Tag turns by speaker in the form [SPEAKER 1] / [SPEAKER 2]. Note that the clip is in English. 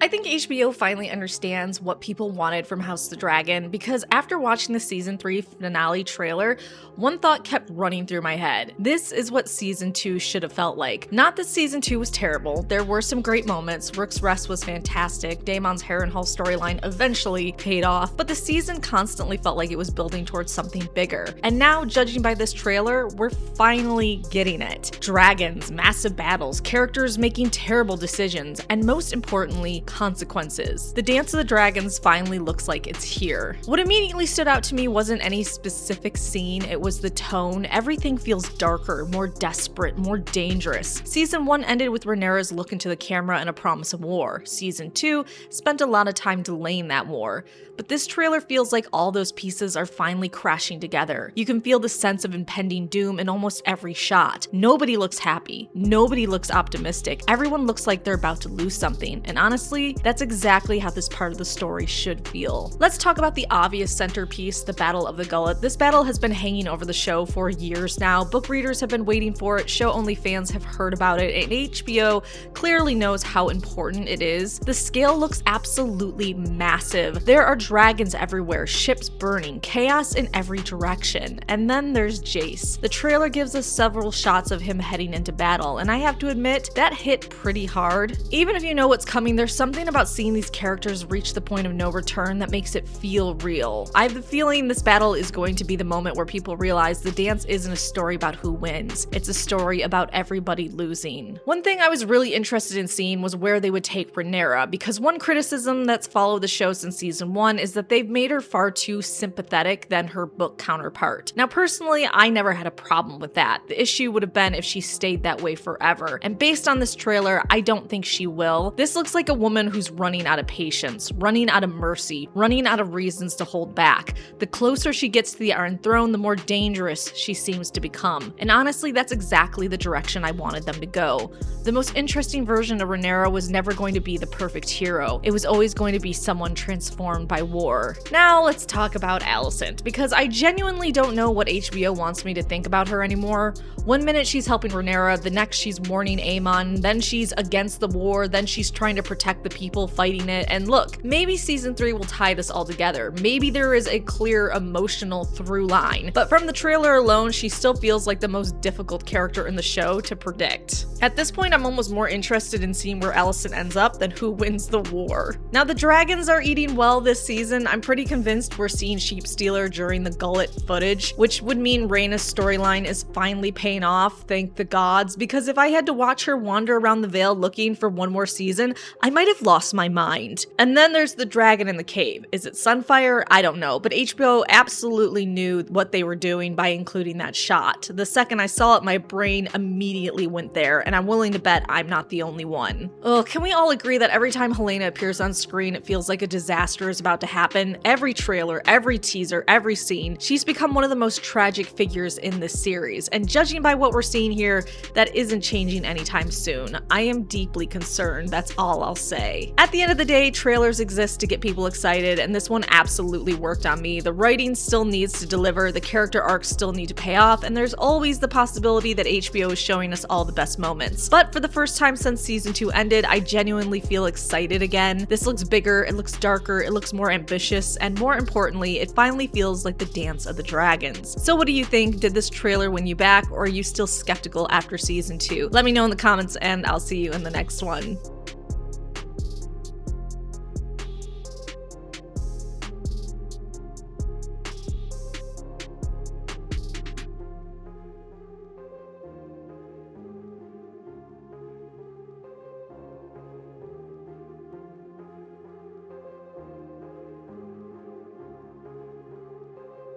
[SPEAKER 1] I think HBO finally understands what people wanted from House of the Dragon, because after watching the season 3 finale trailer, one thought kept running through my head. This is what season 2 should have felt like. Not that season 2 was terrible, there were some great moments, Rook's Rest was fantastic, Daemon's Harrenhal storyline eventually paid off, but the season constantly felt like it was building towards something bigger. And now, judging by this trailer, we're finally getting it. Dragons, massive battles, characters making terrible decisions, and most importantly, consequences. The Dance of the Dragons finally looks like it's here. What immediately stood out to me wasn't any specific scene, it was the tone. Everything feels darker, more desperate, more dangerous. Season 1 ended with Rhaenyra's look into the camera and a promise of war. Season 2 spent a lot of time delaying that war. But this trailer feels like all those pieces are finally crashing together. You can feel the sense of impending doom in almost every shot. Nobody looks happy. Nobody looks optimistic. Everyone looks like they're about to lose something. And honestly, that's exactly how this part of the story should feel. Let's talk about the obvious centerpiece, the Battle of the Gullet. This battle has been hanging over the show for years now. Book readers have been waiting for it. Show-only fans have heard about it. And HBO clearly knows how important it is. The scale looks absolutely massive. There are dragons everywhere, ships burning, chaos in every direction. And then there's Jace. The trailer gives us several shots of him heading into battle, and I have to admit, that hit pretty hard. Even if you know what's coming, there's something about seeing these characters reach the point of no return that makes it feel real. I have the feeling this battle is going to be the moment where people realize the dance isn't a story about who wins. It's a story about everybody losing. One thing I was really interested in seeing was where they would take Rhaenyra, because one criticism that's followed the show since season 1 is that they've made her far too sympathetic than her book counterpart. Now personally, I never had a problem with that. The issue would have been if she stayed that way forever. And based on this trailer, I don't think she will. This looks like a woman who's running out of patience, running out of mercy, running out of reasons to hold back. The closer she gets to the Iron Throne, the more dangerous she seems to become. And honestly, that's exactly the direction I wanted them to go. The most interesting version of Rhaenyra was never going to be the perfect hero. It was always going to be someone transformed by war. Now let's talk about Alicent, because I genuinely don't know what HBO wants me to think about her anymore. One minute she's helping Rhaenyra, the next she's warning Aemon, then she's against the war, then she's trying to protect the people fighting it, and look, maybe season 3 will tie this all together. Maybe there is a clear emotional through line, but from the trailer alone, she still feels like the most difficult character in the show to predict. At this point, I'm almost more interested in seeing where Alicent ends up than who wins the war. Now the dragons are eating well this season. I'm pretty convinced we're seeing Sheepstealer during the Gullet footage, which would mean Rhaena's storyline is finally paying off, thank the gods, because if I had to watch her wander around the Vale looking for one more season, I might have lost my mind. And then there's the dragon in the cave. Is it Sunfire? I don't know, but HBO absolutely knew what they were doing by including that shot. The second I saw it, my brain immediately went there, and I'm willing to bet I'm not the only one. Ugh, can we all agree that every time Helaena appears on screen, it feels like a disaster is about to happen? Every trailer, every teaser, every scene, she's become one of the most tragic figures in this series, and judging by what we're seeing here, that isn't changing anytime soon. I am deeply concerned, that's all I'll say. At the end of the day, trailers exist to get people excited, and this one absolutely worked on me. The writing still needs to deliver, the character arcs still need to pay off, and there's always the possibility that HBO is showing us all the best moments. But for the first time since season 2 ended, I genuinely feel excited again. This looks bigger, it looks darker, it looks more ambitious, and more importantly, it finally feels like the Dance of the Dragons. So what do you think? Did this trailer win you back, or are you still skeptical after season 2? Let me know in the comments, and I'll see you in the next one.